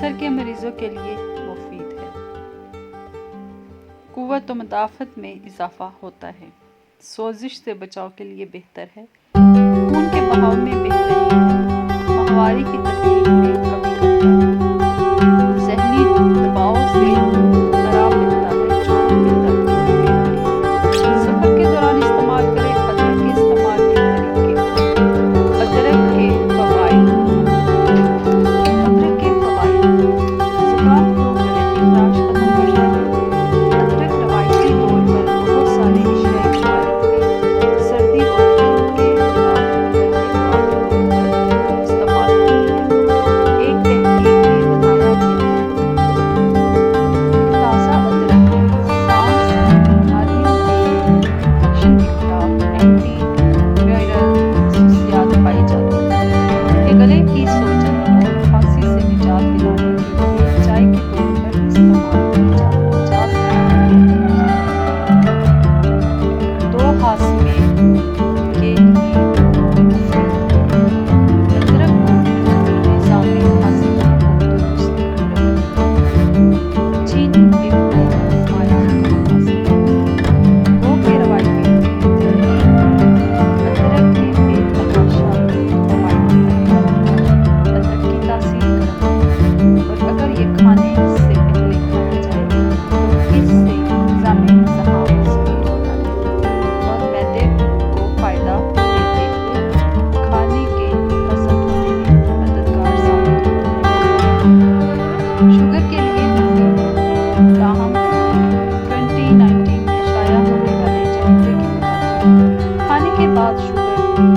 Cancer کے مریضوں کے لیے مفید ہے۔ قوت و مدافعت میں اضافہ ہوتا ہے۔ سوزش سے بچاؤ کے لیے بہتر ہے۔ خون کے بہاؤ میں بہتری ہے۔ ماہواری کی تکلیف میں کمی کرتا ہے۔ ذہنی دباؤ سے آرام ملتا ہے۔ جوڑوں میں درد کی بہتری۔ سفر کے دوران استعمال کریں۔ ادرک کے استعمال کے طریقے۔ ادرک کے فوائد۔ ادرک کے فوائد: زکام اور گلے کی خراش ختم کرتا ہے۔ ادرک روایتی طور پر بہت سارے اشیائی ممالک میں سردی اور ٹھنڈ کے علاج وغیرہ کے دوا کے طور پر استعمال ہوتی ہے۔ ایک تحقیق میں بتایا گیا کہ تازہ ادرک میں سانس کی بیماریوں کے انفیکشن کے خلاف اینٹی وائرل خصوصیات پائی جاتی ہیں۔ یہ گلے کی سوجن اور کھانسی سے نجات دلانے کے لیے چائے کے طور پر استعمال کی جا سکتی ہے۔ دو ہاضمے کے لیے مفید ہے۔ ادرک نظام ہاضمہ کو درست رکھتی ہے۔ چینی ایک اور مائع ہاضمہ۔ روگ کے روایتی ترکیب: ادرک کے بے تحاشا فوائد ہیں۔ ادرک کی تاثیر گرم ہے اور اگر یہ کھانے سے پہلے کھایا جائے تو اس سے نظام ضخام مضبوط ہوتا ہے اور معدے کو فائدہ دیتے ہوئے کھانے کے ہضم ہونے میں مددگار ثابت ہوتا ہے۔ شوگر کے لیے مفید ہے، تاہم 2019 میں شائع ہونے والے جائزے کے مطابق کھانے کے بعد شوگر کی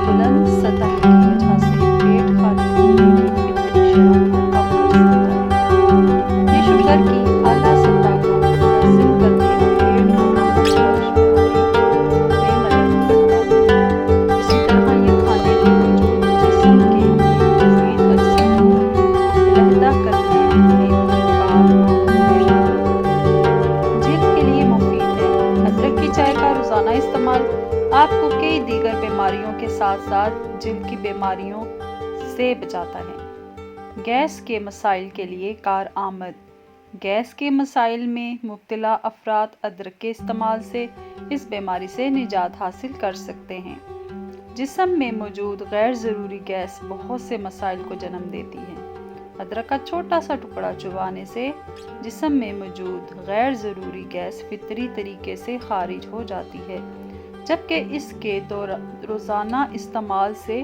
بلند سطح کی وجہ سے پیٹ خالی ہونے میں فطری شرح کو کم کر سکتا ہے۔ یہ شوگر کی اعلیٰ سطح کو منظم کرنے اور پیٹ کو برداشت بڑھانے میں مدد کرتا ہے۔ اسی طرح یہ کھانے میں موجود جسم کے لیے مفید اجزاء کو علیحدہ کرنے میں مددگار ہے۔ جلد کے لیے مفید ہے۔ ادرک کی چائے کا روزانہ استعمال آپ کو کئی دیگر بیماریوں کے ساتھ ساتھ جلد کی بیماریوں سے بچاتا ہے۔ گیس کے مسائل کے لیے کارآمد: گیس کے مسائل میں مبتلا افراد ادرک کے استعمال سے اس بیماری سے نجات حاصل کر سکتے ہیں۔ جسم میں موجود غیر ضروری گیس بہت سے مسائل کو جنم دیتی ہے۔ ادرک کا چھوٹا سا ٹکڑا چبانے سے جسم میں موجود غیر ضروری گیس فطری طریقے سے خارج ہو جاتی ہے، جبکہ اس کے روزانہ استعمال سے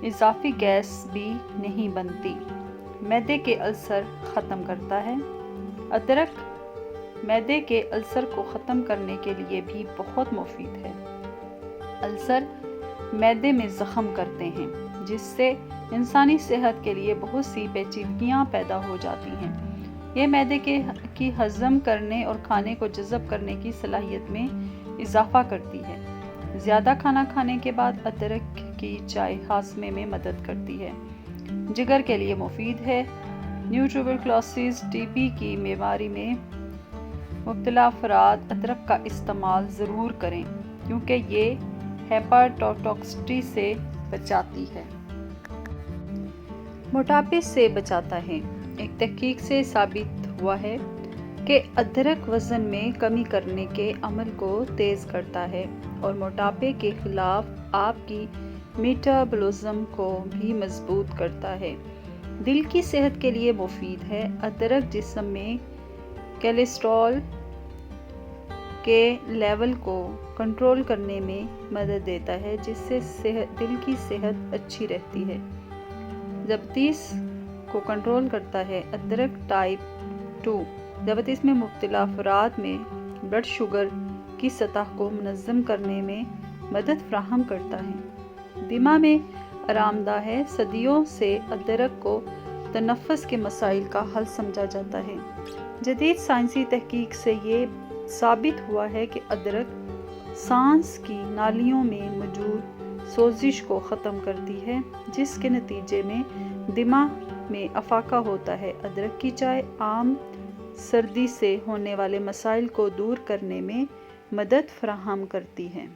اضافی گیس بھی نہیں بنتی۔ معدے کے السر ختم کرتا ہے: ادرک معدے کے السر کو ختم کرنے کے لیے بھی بہت مفید ہے۔ السر معدے میں زخم کرتے ہیں، جس سے انسانی صحت کے لیے بہت سی پیچیدگیاں پیدا ہو جاتی ہیں۔ یہ معدے کی ہضم کرنے اور کھانے کو جذب کرنے کی صلاحیت میں اضافہ کرتی ہے۔ زیادہ کھانا کھانے کے بعد ادرک کی چائے ہاضمے میں مدد کرتی ہے۔ جگر کے لیے مفید ہے۔ ٹیوبرکلوسس ٹی بی کی بیماری میں مبتلا افراد ادرک کا استعمال ضرور کریں کیونکہ یہ ہیپاٹوٹاکسٹی سے بچاتی ہے۔ موٹاپے سے بچاتا ہے: ایک تحقیق سے ثابت ہوا ہے کہ ادرک وزن میں کمی کرنے کے عمل کو تیز کرتا ہے اور موٹاپے کے خلاف آپ کی میٹابولزم کو بھی مضبوط کرتا ہے۔ دل کی صحت کے لیے مفید ہے۔ ادرک جسم میں کولیسٹرول کے لیول کو کنٹرول کرنے میں مدد دیتا ہے، جس سے دل کی صحت اچھی رہتی ہے۔ ذیابیطس کو کنٹرول کرتا ہے۔ ادرک ٹائپ 2 ذیابیطس میں مبتلا افراد میں بلڈ شوگر کی سطح کو منظم کرنے میں مدد فراہم کرتا ہے۔ دماغ میں آرام دہ ہے۔ صدیوں سے ادرک کو تنفس کے مسائل کا حل سمجھا جاتا ہے۔ جدید سائنسی تحقیق سے یہ ثابت ہوا ہے کہ ادرک سانس کی نالیوں میں موجود سوزش کو ختم کرتی ہے، جس کے نتیجے میں دماغ میں افاقہ ہوتا ہے۔ ادرک کی چائے عام سردی سے ہونے والے مسائل کو دور کرنے میں مدد فراہم کرتی ہے۔